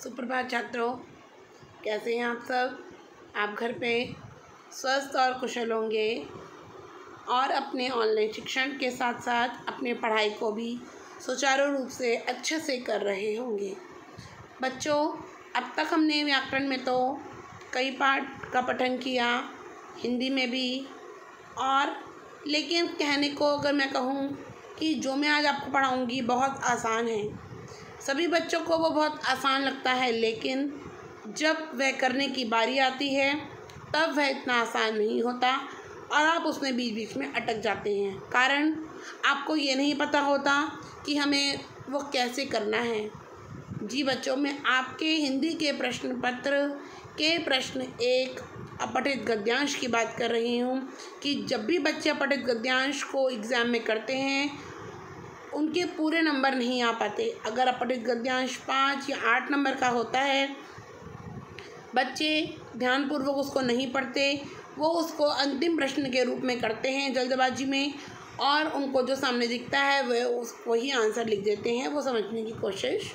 सुप्रभात छात्रों, कैसे हैं आप सब। आप घर पे स्वस्थ और कुशल होंगे और अपने ऑनलाइन शिक्षण के साथ साथ अपने पढ़ाई को भी सुचारू रूप से अच्छे से कर रहे होंगे। बच्चों, अब तक हमने व्याकरण में तो कई पाठ का पठन किया, हिंदी में भी, और लेकिन कहने को अगर मैं कहूँ कि जो मैं आज आपको पढ़ाऊँगी बहुत आसान है। सभी बच्चों को वो बहुत आसान लगता है, लेकिन जब वह करने की बारी आती है तब वह इतना आसान नहीं होता और आप उसमें बीच बीच में अटक जाते हैं। कारण आपको ये नहीं पता होता कि हमें वो कैसे करना है। जी बच्चों, मैं आपके हिंदी के प्रश्न पत्र के प्रश्न 1 अपठित गद्यांश की बात कर रही हूँ कि जब भी बच्चे अपठित गद्यांश को एग्ज़ाम में करते हैं उनके पूरे नंबर नहीं आ पाते। अगर अपठित गद्यांश 5 या 8 नंबर का होता है, बच्चे ध्यानपूर्वक उसको नहीं पढ़ते, वो उसको अंतिम प्रश्न के रूप में करते हैं जल्दबाजी में, और उनको जो सामने दिखता है वह वही आंसर लिख देते हैं, वो समझने की कोशिश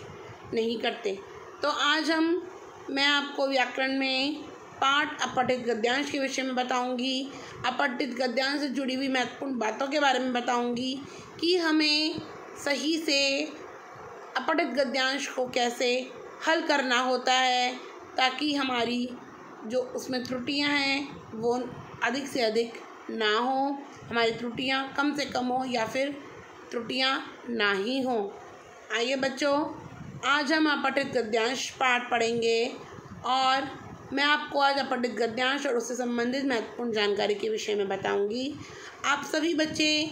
नहीं करते। तो आज मैं आपको व्याकरण में पाठ अपठित गद्यांश के विषय में बताऊंगी। अपठित गद्यांश से जुड़ी हुई महत्वपूर्ण बातों के बारे में बताऊंगी कि हमें सही से अपठित गद्यांश को कैसे हल करना होता है, ताकि हमारी जो उसमें त्रुटियां हैं वो अधिक से अधिक ना हो, हमारी त्रुटियां कम से कम हो या फिर त्रुटियां ना ही हो। आइए बच्चों, आज हम अपठित गद्यांश पाठ पढ़ेंगे और मैं आपको आज अपठित गद्यांश और उससे संबंधित महत्वपूर्ण जानकारी के विषय में बताऊंगी। आप सभी बच्चे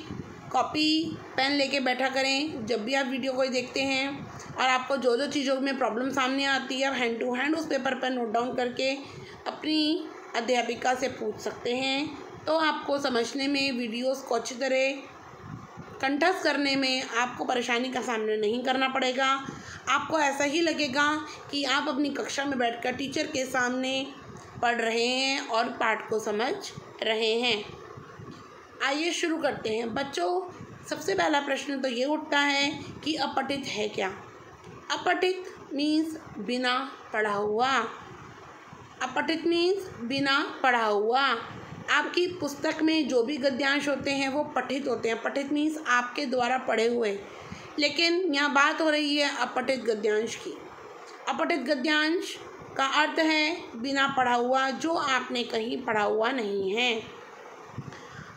कॉपी पेन लेके बैठा करें जब भी आप वीडियो को देखते हैं, और आपको जो जो चीज़ों में प्रॉब्लम सामने आती है आप हैंड टू हैंड उस पेपर पर नोट डाउन करके अपनी अध्यापिका से पूछ सकते हैं। तो आपको समझने में, वीडियोस को अच्छी तरह कंठस्थ करने में आपको परेशानी का सामना नहीं करना पड़ेगा। आपको ऐसा ही लगेगा कि आप अपनी कक्षा में बैठकर टीचर के सामने पढ़ रहे हैं और पाठ को समझ रहे हैं। आइए शुरू करते हैं। बच्चों, सबसे पहला प्रश्न तो ये उठता है कि अपठित है क्या। अपठित मीन्स बिना पढ़ा हुआ। अपठित मीन्स बिना पढ़ा हुआ। आपकी पुस्तक में जो भी गद्यांश होते हैं वो पठित होते हैं। पठित मीन्स आपके द्वारा पढ़े हुए, लेकिन यहाँ बात हो रही है अपठित गद्यांश की। अपठित गद्यांश का अर्थ है बिना पढ़ा हुआ, जो आपने कहीं पढ़ा हुआ नहीं है,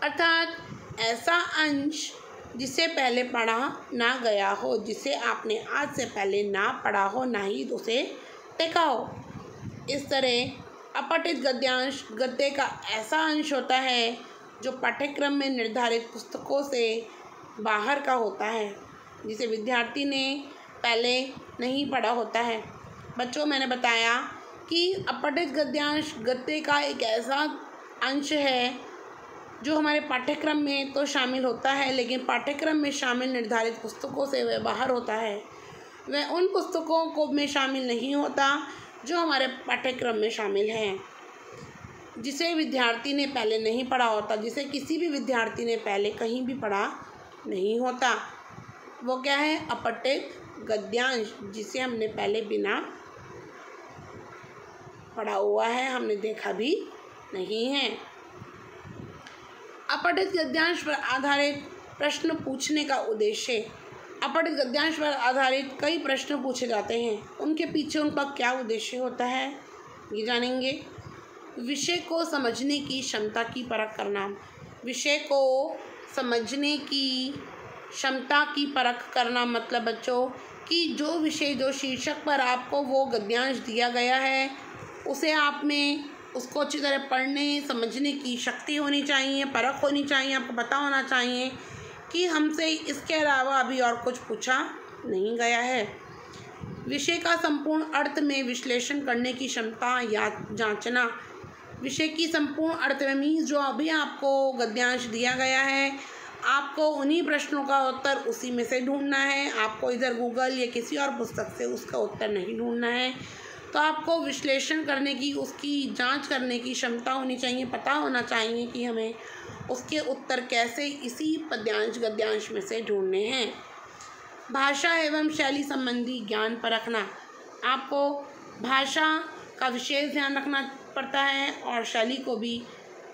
अर्थात ऐसा अंश जिसे पहले पढ़ा ना गया हो, जिसे आपने आज से पहले ना पढ़ा हो, ना ही उसे देखा हो। इस तरह अपठित गद्यांश गद्य का ऐसा अंश होता है जो पाठ्यक्रम में निर्धारित पुस्तकों से बाहर का होता है, जिसे विद्यार्थी ने पहले नहीं पढ़ा होता है। बच्चों, मैंने बताया कि अपठित गद्यांश गद्य का एक ऐसा अंश है जो हमारे पाठ्यक्रम में तो शामिल होता है, लेकिन पाठ्यक्रम में शामिल निर्धारित पुस्तकों से वह बाहर होता है। वह उन पुस्तकों को में शामिल नहीं होता जो हमारे पाठ्यक्रम में शामिल हैं, जिसे विद्यार्थी ने पहले नहीं पढ़ा होता, जिसे किसी भी विद्यार्थी ने पहले कहीं भी पढ़ा नहीं होता। वो क्या है? अपठित गद्यांश, जिसे हमने पहले बिना पढ़ा हुआ है, हमने देखा भी नहीं है। अपठित गद्यांश पर आधारित प्रश्न पूछने का उद्देश्य। अपठित गद्यांश पर आधारित कई प्रश्न पूछे जाते हैं, उनके पीछे उनका क्या उद्देश्य होता है ये जानेंगे। विषय को समझने की क्षमता की परख करना। विषय को समझने की क्षमता की परख करना मतलब बच्चों कि जो विषय, जो शीर्षक पर आपको वो गद्यांश दिया गया है, उसे आप में उसको अच्छी तरह पढ़ने समझने की शक्ति होनी चाहिए, परख होनी चाहिए। आपको पता होना चाहिए कि हमसे इसके अलावा अभी और कुछ पूछा नहीं गया है। विषय का संपूर्ण अर्थ में विश्लेषण करने की क्षमता या जांचना। विषय की संपूर्ण अर्थ में मीन्स जो अभी आपको गद्यांश दिया गया है, आपको उन्हीं प्रश्नों का उत्तर उसी में से ढूंढना है। आपको इधर गूगल या किसी और पुस्तक से उसका उत्तर नहीं ढूंढना है। तो आपको विश्लेषण करने की, उसकी जांच करने की क्षमता होनी चाहिए, पता होना चाहिए कि हमें उसके उत्तर कैसे इसी पद्यांश गद्यांश में से ढूंढने हैं। भाषा एवं शैली संबंधी ज्ञान परखना। आपको भाषा का विशेष ध्यान रखना पड़ता है और शैली को भी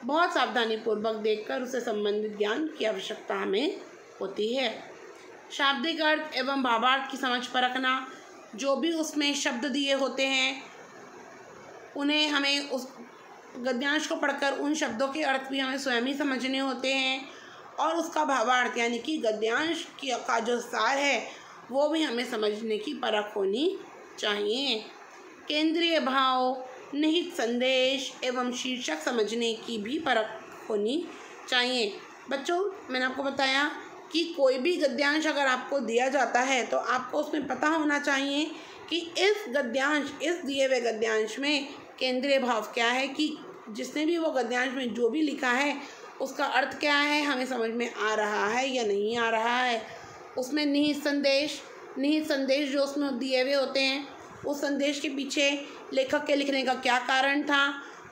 बहुत सावधानीपूर्वक देखकर उससे संबंधित ज्ञान की आवश्यकता हमें होती है। शाब्दिक अर्थ एवं भावार्थ की समझ परखना, जो भी उसमें शब्द दिए होते हैं उन्हें हमें उस गद्यांश को पढ़कर उन शब्दों के अर्थ भी हमें स्वयं ही समझने होते हैं और उसका भावार्थ यानी कि गद्यांश का जो सार है वो भी हमें समझने की परख होनी चाहिए। केंद्रीय भाव, निहित संदेश एवं शीर्षक समझने की भी परख होनी चाहिए। बच्चों, मैंने आपको बताया कि कोई भी गद्यांश अगर आपको दिया जाता है तो आपको उसमें पता होना चाहिए कि इस दिए हुए गद्यांश में केंद्रीय भाव क्या है, कि जिसने भी वो गद्यांश में जो भी लिखा है उसका अर्थ क्या है, हमें समझ में आ रहा है या नहीं आ रहा है। उसमें निहित संदेश जो उसमें दिए हुए होते हैं, उस संदेश के पीछे लेखक के लिखने का क्या कारण था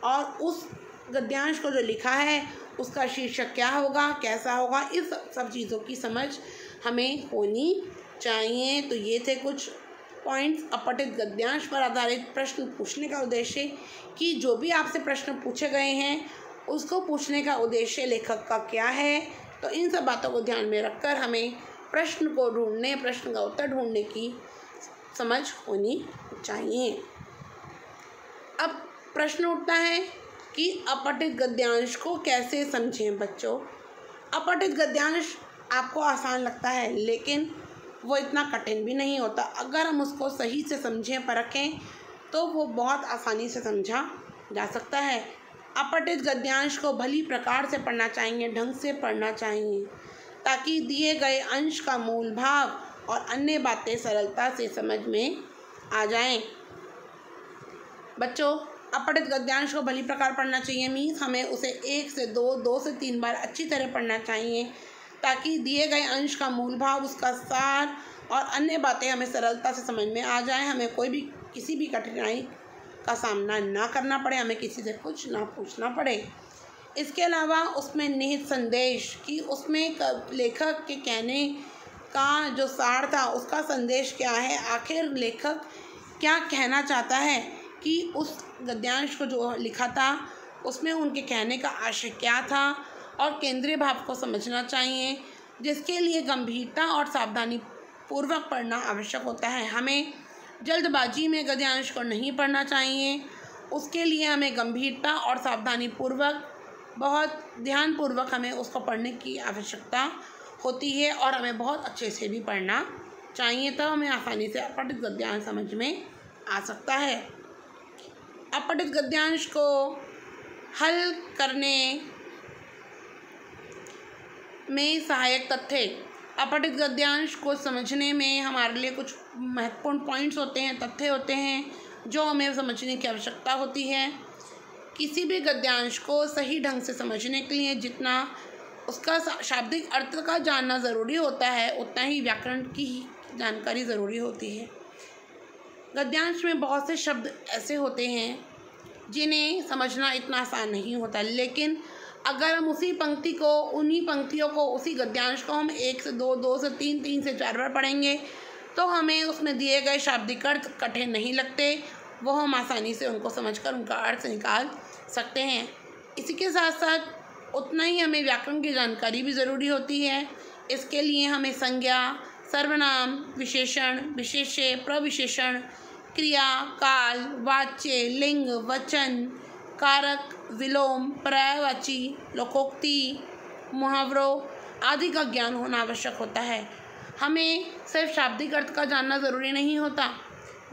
और उस गद्यांश को जो लिखा है उसका शीर्षक क्या होगा, कैसा होगा, इस सब चीज़ों की समझ हमें होनी चाहिए। तो ये थे कुछ पॉइंट्स अपठित गद्यांश पर आधारित प्रश्न पूछने का उद्देश्य, कि जो भी आपसे प्रश्न पूछे गए हैं उसको पूछने का उद्देश्य लेखक का क्या है। तो इन सब बातों को ध्यान में रखकर हमें प्रश्न का उत्तर ढूंढने की समझ होनी चाहिए। अब प्रश्न उठता है कि अपठित गद्यांश को कैसे समझें। बच्चों, अपठित गद्यांश आपको आसान लगता है लेकिन वो इतना कठिन भी नहीं होता। अगर हम उसको सही से समझें, परखें तो वो बहुत आसानी से समझा जा सकता है। अपठित गद्यांश को भली प्रकार से पढ़ना चाहिए, ढंग से पढ़ना चाहिए, ताकि दिए गए अंश का मूल भाव और अन्य बातें सरलता से समझ में आ जाएं। बच्चों, अपठित गद्यांश को भली प्रकार पढ़ना चाहिए मीन्स हमें उसे 1 से 2 से 3 बार अच्छी तरह पढ़ना चाहिए, ताकि दिए गए अंश का मूल भाव, उसका सार और अन्य बातें हमें सरलता से समझ में आ जाएं। हमें किसी भी कठिनाई का सामना ना करना पड़े, हमें किसी से कुछ ना पूछना पड़े। इसके अलावा उसमें निहित संदेश, कि उसमें लेखक के कहने का जो सार था उसका संदेश क्या है, आखिर लेखक क्या कहना चाहता है, कि उस गद्यांश को जो लिखा था उसमें उनके कहने का आशय क्या था। और केंद्रीय भाव को समझना चाहिए, जिसके लिए गंभीरता और सावधानी पूर्वक पढ़ना आवश्यक होता है। हमें जल्दबाजी में गद्यांश को नहीं पढ़ना चाहिए, उसके लिए हमें गंभीरता और सावधानी पूर्वक, बहुत ध्यानपूर्वक हमें उसको पढ़ने की आवश्यकता होती है और हमें बहुत अच्छे से भी पढ़ना चाहिए, तब हमें आसानी से अपठित गद्यांश समझ में आ सकता है। अपठित गद्यांश को हल करने में सहायक तथ्य, अपठित गद्यांश को समझने में हमारे लिए कुछ महत्वपूर्ण पॉइंट्स होते हैं, तथ्य होते हैं जो हमें समझने की आवश्यकता होती है। किसी भी गद्यांश को सही ढंग से समझने के लिए जितना उसका शाब्दिक अर्थ का जानना ज़रूरी होता है, उतना ही व्याकरण की जानकारी ज़रूरी होती है। गद्यांश में बहुत से शब्द ऐसे होते हैं जिन्हें समझना इतना आसान नहीं होता, लेकिन अगर हम उन्हीं पंक्तियों को, उसी गद्यांश को हम 1 से 2, 2 से 3, 3 से 4 बार पढ़ेंगे तो हमें उसमें दिए गए शाब्दिक अर्थ कठिन नहीं लगते, वो हम आसानी से उनको समझकर उनका अर्थ निकाल सकते हैं। इसी के साथ साथ उतना ही हमें व्याकरण की जानकारी भी ज़रूरी होती है। इसके लिए हमें संज्ञा, सर्वनाम, विशेषण, विशेष्य, प्रविशेषण, क्रिया, काल, वाच्य, लिंग, वचन, कारक, विलोम, पर्यायवाची, लोकोक्ति, मुहावरों आदि का ज्ञान होना आवश्यक होता है। हमें सिर्फ शाब्दिक अर्थ का जानना ज़रूरी नहीं होता।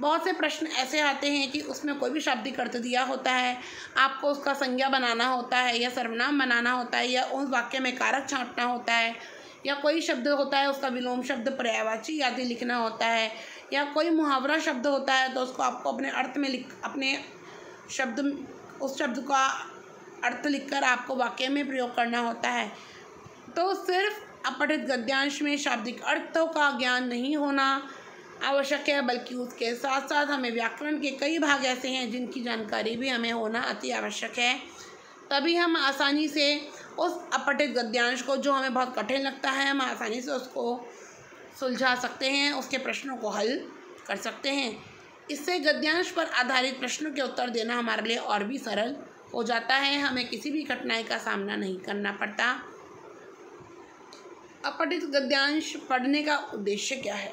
बहुत से प्रश्न ऐसे आते हैं कि उसमें कोई भी शाब्दिक अर्थ दिया होता है, आपको उसका संज्ञा बनाना होता है या सर्वनाम बनाना होता है या उस वाक्य में कारक छांटना होता है, या कोई शब्द होता है उसका विलोम शब्द, पर्यायवाची आदि लिखना होता है, या कोई मुहावरा शब्द होता है तो उसको आपको अपने अर्थ में उस शब्द का अर्थ लिखकर आपको वाक्य में प्रयोग करना होता है। तो सिर्फ अपठित गद्यांश में शाब्दिक अर्थों का ज्ञान नहीं होना आवश्यक है, बल्कि उसके साथ साथ हमें व्याकरण के कई भाग ऐसे हैं जिनकी जानकारी भी हमें होना अति आवश्यक है। तभी हम आसानी से उस अपठित गद्यांश को, जो हमें बहुत कठिन लगता है, हम आसानी से उसको सुलझा सकते हैं, उसके प्रश्नों को हल कर सकते हैं। इससे गद्यांश पर आधारित प्रश्नों के उत्तर देना हमारे लिए और भी सरल हो जाता है, हमें किसी भी कठिनाई का सामना नहीं करना पड़ता। अपठित गद्यांश पढ़ने का उद्देश्य क्या है?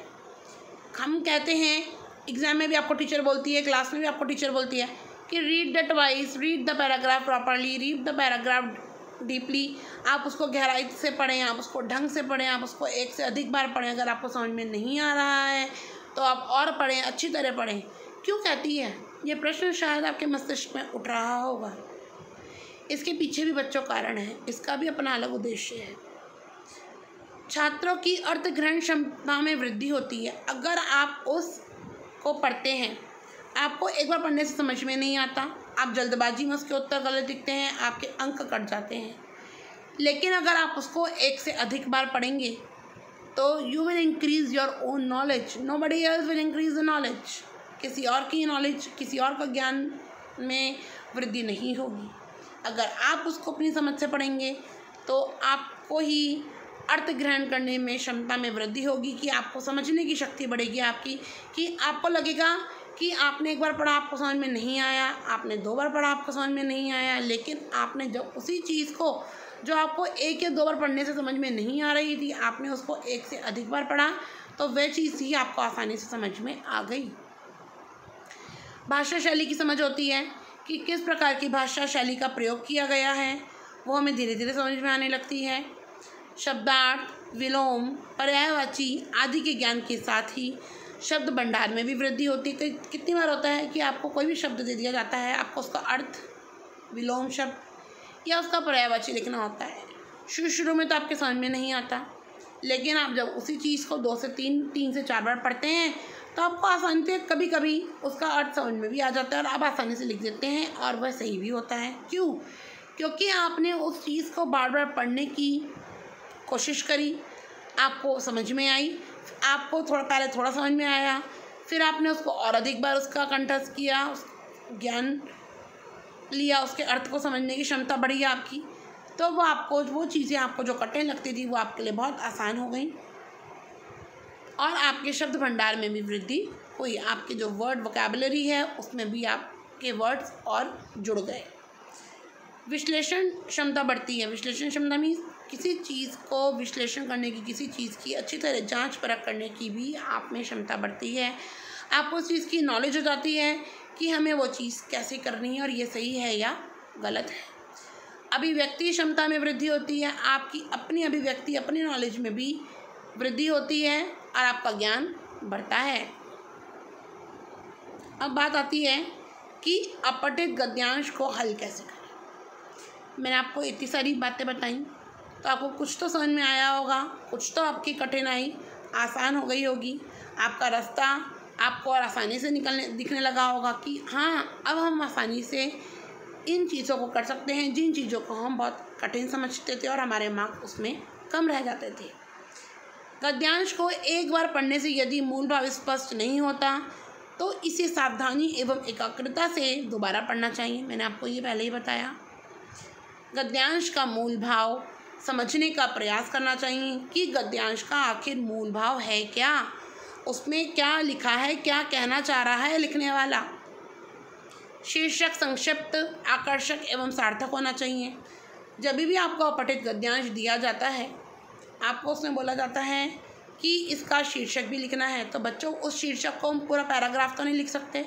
हम कहते हैं, एग्जाम में भी आपको टीचर बोलती है, क्लास में भी आपको टीचर बोलती है कि read the twice, read the paragraph properly, read the paragraph deeply. आप उसको गहराई से पढ़ें, आप उसको ढंग से पढ़ें, आप उसको एक से अधिक बार पढ़ें। अगर आपको समझ में नहीं आ रहा है तो आप और पढ़ें, अच्छी तरह पढ़ें। क्यों कहती है? ये प्रश्न शायद आपके मस्तिष्क में उठ रहा होगा। इसके पीछे भी बच्चों कारण है, इसका भी अपना अलग उद्देश्य है। छात्रों की अर्थ ग्रहण क्षमता में वृद्धि होती है। अगर आप उसको पढ़ते हैं, आपको एक बार पढ़ने से समझ में नहीं आता, आप जल्दबाजी में उसके उत्तर गलत लिखते हैं, आपके अंक कट जाते हैं। लेकिन अगर आप उसको एक से अधिक बार पढ़ेंगे तो you will increase your own knowledge, nobody else will increase the knowledge. किसी और की नॉलेज, किसी और का ज्ञान में वृद्धि नहीं होगी। अगर आप उसको अपनी समझ से पढ़ेंगे तो आपको ही अर्थ ग्रहण करने में क्षमता में वृद्धि होगी, कि आपको समझने की शक्ति बढ़ेगी आपकी, कि आपको लगेगा कि आपने एक बार पढ़ा आपको समझ में नहीं आया, आपने 2 बार पढ़ा आपको समझ में नहीं आया, लेकिन आपने जब उसी चीज़ को जो आपको 1 या 2 बार पढ़ने से समझ में नहीं आ रही थी, आपने उसको 1 से अधिक बार पढ़ा तो वह चीज़ ही आपको आसानी से समझ में आ गई। भाषा शैली की समझ होती है कि किस प्रकार की भाषा शैली का प्रयोग किया गया है, वो हमें धीरे धीरे समझ में आने लगती है। शब्दार्थ, विलोम, पर्यायवाची आदि के ज्ञान के साथ ही शब्द भंडार में भी वृद्धि होती है। कितनी बार होता है कि आपको कोई भी शब्द दे दिया जाता है, आपको उसका अर्थ, विलोम शब्द या उसका पर्यायवाची लिखना होता है। शुरू में तो आपके समझ में नहीं आता, लेकिन आप जब उसी चीज़ को 2 से 3 से 4 बार पढ़ते हैं तो आपको आसानी से कभी कभी उसका अर्थ समझ में भी आ जाता है और आप आसानी से लिख देते हैं, और वह सही भी होता है। क्यों? क्योंकि आपने उस चीज़ को बार बार पढ़ने की कोशिश करी, आपको समझ में आई, आपको पहले थोड़ा समझ में आया, फिर आपने उसको और अधिक बार उसका कंठस्थ किया, ज्ञान लिया, उसके अर्थ को समझने की क्षमता बढ़ी आपकी, तो वो चीज़ें आपको जो कठिन लगती थी वो आपके लिए बहुत आसान हो गई, और आपके शब्द भंडार में भी वृद्धि हुई। आपके जो वर्ड वोकैबुलरी है उसमें भी आपके वर्ड्स और जुड़ गए। विश्लेषण क्षमता बढ़ती है। विश्लेषण क्षमता मीन्स किसी चीज़ को विश्लेषण करने की, किसी चीज़ की अच्छी तरह जांच परख करने की भी आप में क्षमता बढ़ती है। आपको उस चीज़ की नॉलेज हो जाती है कि हमें वो चीज़ कैसे करनी है और ये सही है या गलत है। अभिव्यक्ति क्षमता में वृद्धि होती है। आपकी अपनी अभिव्यक्ति, अपनी नॉलेज में भी वृद्धि होती है और आपका ज्ञान बढ़ता है। अब बात आती है कि अपठित गद्यांश को हल कैसे करें। मैंने आपको इतनी सारी बातें बताई तो आपको कुछ तो समझ में आया होगा, कुछ तो आपकी कठिनाई आसान हो गई होगी, आपका रास्ता आपको और आसानी से दिखने लगा होगा कि हाँ, अब हम आसानी से इन चीज़ों को कर सकते हैं जिन चीज़ों को हम बहुत कठिन समझते थे और हमारे मार्क्स उसमें कम रह जाते थे। गद्यांश को एक बार पढ़ने से यदि मूल भाव स्पष्ट नहीं होता तो इसे सावधानी एवं एकाग्रता से दोबारा पढ़ना चाहिए। मैंने आपको ये पहले ही बताया। गद्यांश का मूल भाव समझने का प्रयास करना चाहिए कि गद्यांश का आखिर मूल भाव है क्या, उसमें क्या लिखा है, क्या कहना चाह रहा है लिखने वाला। शीर्षक संक्षिप्त, आकर्षक एवं सार्थक होना चाहिए। जब भी आपको अपठित गद्यांश दिया जाता है, आपको उसमें बोला जाता है कि इसका शीर्षक भी लिखना है, तो बच्चों उस शीर्षक को हम पूरा पैराग्राफ तो नहीं लिख सकते,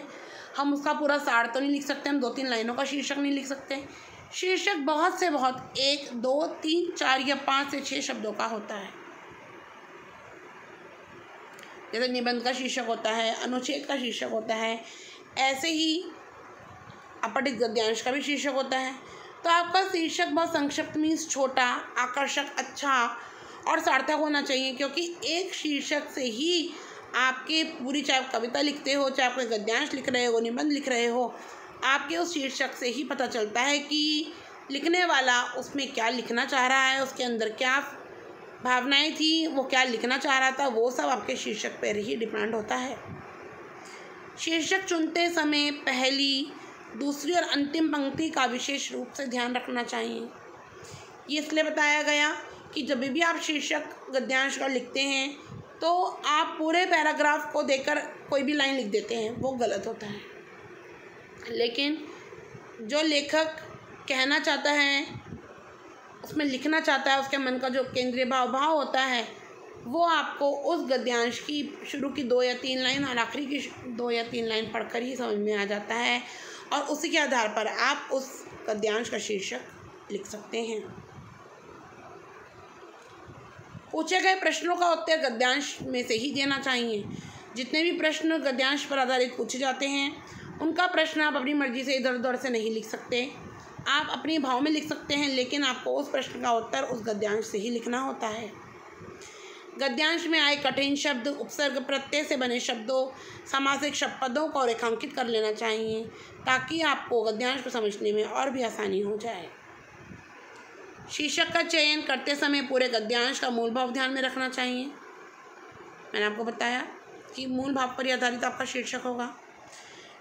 हम उसका पूरा सार तो नहीं लिख सकते, हम 2-3 लाइनों का शीर्षक नहीं लिख सकते। शीर्षक बहुत से बहुत 1, 2, 3, 4 या 5 से 6 शब्दों का होता है। जैसे निबंध का शीर्षक होता है, अनुच्छेद का शीर्षक होता है, ऐसे ही अपठित गद्यांश का भी शीर्षक होता है। तो आपका शीर्षक बहुत संक्षिप्त मीन्स छोटा, आकर्षक, अच्छा और सार्थक होना चाहिए, क्योंकि एक शीर्षक से ही आपके पूरी, चाहे आप कविता लिखते हो, चाहे आप कोई गद्यांश लिख रहे हो, निबंध लिख रहे हो, आपके उस शीर्षक से ही पता चलता है कि लिखने वाला उसमें क्या लिखना चाह रहा है, उसके अंदर क्या भावनाएं थी, वो क्या लिखना चाह रहा था, वो सब आपके शीर्षक पर ही डिपेंड होता है। शीर्षक चुनते समय पहली, दूसरी और अंतिम पंक्ति का विशेष रूप से ध्यान रखना चाहिए। ये इसलिए बताया गया कि जब भी आप शीर्षक गद्यांश का लिखते हैं तो आप पूरे पैराग्राफ को देखकर कोई भी लाइन लिख देते हैं, वो गलत होता है। लेकिन जो लेखक कहना चाहता है, उसमें लिखना चाहता है, उसके मन का जो केंद्रीय भाव होता है, वो आपको उस गद्यांश की शुरू की 2 या 3 लाइन और आखिरी की 2 या 3 लाइन पढ़कर ही समझ में आ जाता है, और उसी के आधार पर आप उस गद्यांश का शीर्षक लिख सकते हैं। पूछे गए प्रश्नों का उत्तर गद्यांश में से ही देना चाहिए। जितने भी प्रश्न गद्यांश पर आधारित पूछे जाते हैं, उनका प्रश्न आप अपनी मर्जी से इधर उधर से नहीं लिख सकते। आप अपने भाव में लिख सकते हैं, लेकिन आपको उस प्रश्न का उत्तर उस गद्यांश से ही लिखना होता है। गद्यांश में आए कठिन शब्द, उपसर्ग, प्रत्यय से बने शब्दों, सामासिक शब्दों को रेखांकित कर लेना चाहिए, ताकि आपको गद्यांश को समझने में और भी आसानी हो जाए। शीर्षक का चयन करते समय पूरे गद्यांश का मूल भाव ध्यान में रखना चाहिए। मैंने आपको बताया कि मूल भाव पर आधारित आपका शीर्षक होगा।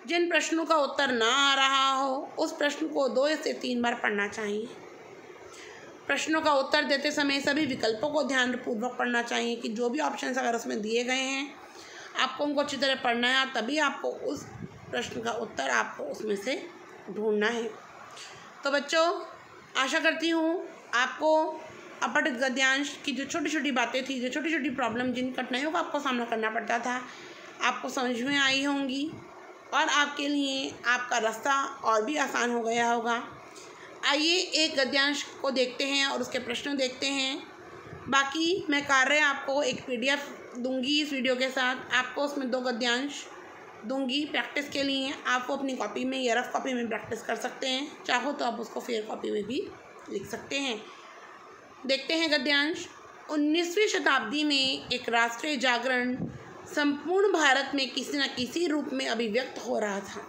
जिन प्रश्नों का उत्तर ना आ रहा हो, उस प्रश्न को 2 से 3 बार पढ़ना चाहिए। प्रश्नों का उत्तर देते समय सभी विकल्पों को ध्यानपूर्वक पढ़ना चाहिए कि जो भी ऑप्शन अगर उसमें दिए गए हैं, आपको उनको अच्छी तरह पढ़ना है, तभी आपको उस प्रश्न का उत्तर आपको उसमें से ढूंढना है। तो बच्चों, आशा करती हूँ आपको अपठित गद्यांश की जो छोटी छोटी बातें थी, जो छोटी छोटी प्रॉब्लम, जिन कठिनाइयों का आपको सामना करना पड़ता था, आपको समझ में आई होंगी, और आपके लिए आपका रास्ता और भी आसान हो गया होगा। आइए एक गद्यांश को देखते हैं और उसके प्रश्न देखते हैं। बाकी मैं कार्य आपको एक PDF दूंगी इस वीडियो के साथ। आपको उसमें 2 गद्यांश दूंगी प्रैक्टिस के लिए। आप वो अपनी कॉपी में या रफ कॉपी में प्रैक्टिस कर सकते हैं। चाहो तो आप उसको फेयर कॉपी में भी लिख सकते हैं। देखते हैं गद्यांश। 19वीं शताब्दी में एक राष्ट्रीय जागरण संपूर्ण भारत में किसी न किसी रूप में अभिव्यक्त हो रहा था,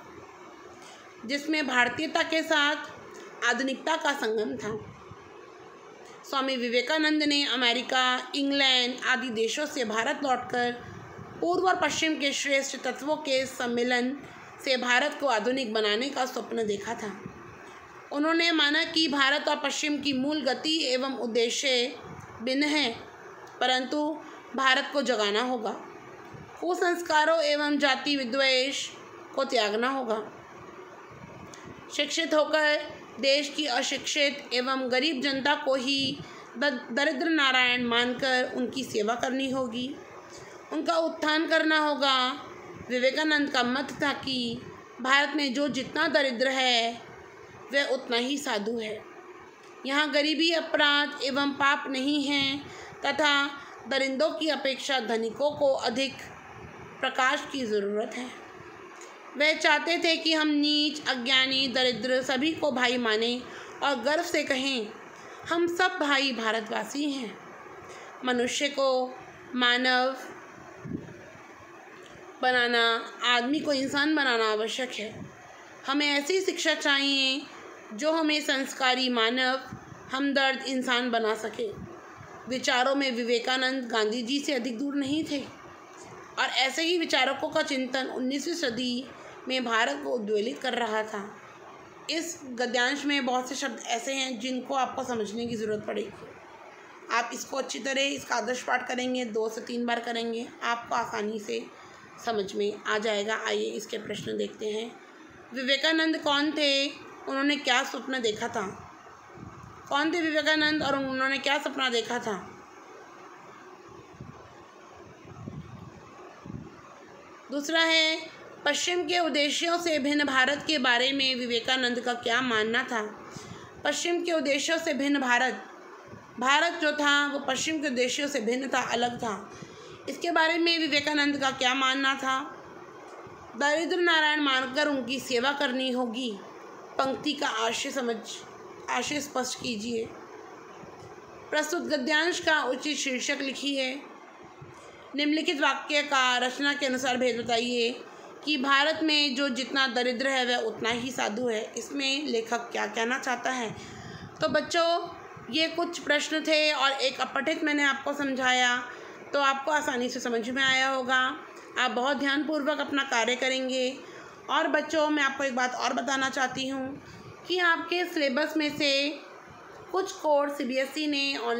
जिसमें भारतीयता के साथ आधुनिकता का संगम था। स्वामी विवेकानंद ने अमेरिका, इंग्लैंड आदि देशों से भारत लौटकर पूर्व और पश्चिम के श्रेष्ठ तत्वों के सम्मेलन से भारत को आधुनिक बनाने का स्वप्न देखा था। उन्होंने माना कि भारत और पश्चिम की मूल गति एवं उद्देश्य भिन्न हैं, परंतु भारत को जगाना होगा। कुसंस्कारों एवं जाति विद्वेष को त्यागना होगा। शिक्षित होकर देश की अशिक्षित एवं गरीब जनता को ही दरिद्र नारायण मानकर उनकी सेवा करनी होगी, उनका उत्थान करना होगा। विवेकानंद का मत था कि भारत में जो जितना दरिद्र है वह उतना ही साधु है। यहाँ गरीबी अपराध एवं पाप नहीं हैं, तथा दरिंदों की अपेक्षा धनिकों को अधिक प्रकाश की ज़रूरत है। वे चाहते थे कि हम नीच, अज्ञानी, दरिद्र सभी को भाई मानें और गर्व से कहें, हम सब भाई भारतवासी हैं। मनुष्य को मानव बनाना, आदमी को इंसान बनाना आवश्यक है। हमें ऐसी शिक्षा चाहिए जो हमें संस्कारी, मानव, हमदर्द इंसान बना सके। विचारों में विवेकानंद गांधी जी से अधिक दूर नहीं थे, और ऐसे ही विचारकों का चिंतन 19वीं सदी में भारत को उद्वेलित कर रहा था। इस गद्यांश में बहुत से शब्द ऐसे हैं जिनको आपको समझने की ज़रूरत पड़ेगी। आप इसको अच्छी तरह इसका आदर्श पाठ करेंगे, 2 से 3 बार करेंगे, आपको आसानी से समझ में आ जाएगा। आइए इसके प्रश्न देखते हैं। विवेकानंद कौन थे? उन्होंने क्या सपना देखा था? कौन थे विवेकानंद और उन्होंने क्या सपना देखा था? दूसरा है, पश्चिम के उद्देश्यों से भिन्न भारत के बारे में विवेकानंद का क्या मानना था? पश्चिम के उद्देश्यों से भिन्न भारत जो था वो पश्चिम के उद्देश्यों से भिन्न था, अलग था। इसके बारे में विवेकानंद का क्या मानना था? दरिद्र नारायण मानकर उनकी सेवा करनी होगी। पंक्ति का आशय स्पष्ट कीजिए। प्रस्तुत गद्यांश का उचित शीर्षक लिखिए। निम्नलिखित वाक्य का रचना के अनुसार भेद बताइए कि भारत में जो जितना दरिद्र है वह उतना ही साधु है। इसमें लेखक क्या कहना चाहता है? तो बच्चों, ये कुछ प्रश्न थे और एक अपठित मैंने आपको समझाया, तो आपको आसानी से समझ में आया होगा। आप बहुत ध्यानपूर्वक अपना कार्य करेंगे। और बच्चों, मैं आपको एक बात और बताना चाहती हूँ कि आपके सिलेबस में से कुछ कोर्स CBSE ने और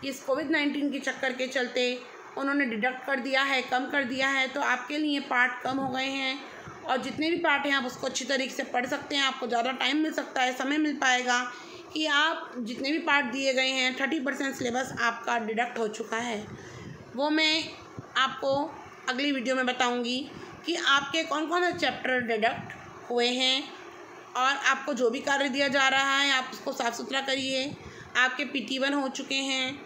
इस कोविड-19 के चक्कर के चलते उन्होंने डिडक्ट कर दिया है, कम कर दिया है, तो आपके लिए पार्ट कम हो गए हैं। और जितने भी पार्ट हैं आप उसको अच्छी तरीके से पढ़ सकते हैं। आपको ज़्यादा टाइम मिल सकता है, समय मिल पाएगा कि आप जितने भी पार्ट दिए गए हैं 30% सिलेबस आपका डिडक्ट हो चुका है। वो मैं आपको अगली वीडियो में बताऊंगी कि आपके कौन कौन से चैप्टर डिडक्ट हुए हैं। और आपको जो भी कार्य दिया जा रहा है आप उसको साफ़ सुथरा करिए। आपके PT1 हो चुके हैं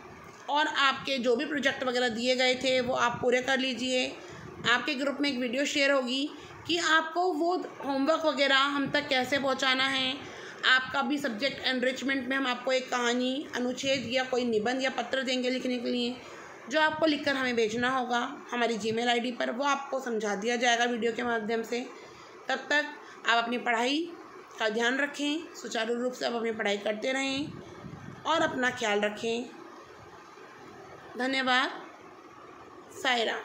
और आपके जो भी प्रोजेक्ट वगैरह दिए गए थे वो आप पूरे कर लीजिए। आपके ग्रुप में एक वीडियो शेयर होगी कि आपको वो होमवर्क वगैरह हम तक कैसे पहुंचाना है। आपका भी सब्जेक्ट एनरिचमेंट में हम आपको एक कहानी, अनुच्छेद या कोई निबंध या पत्र देंगे लिखने के लिए, जो आपको लिखकर हमें भेजना होगा हमारी जीमेल ID पर। वो आपको समझा दिया जाएगा वीडियो के माध्यम से। तब तक आप अपनी पढ़ाई का ध्यान रखें, सुचारू रूप से आप अपनी पढ़ाई करते रहें और अपना ख्याल रखें। धन्यवाद। सायरा।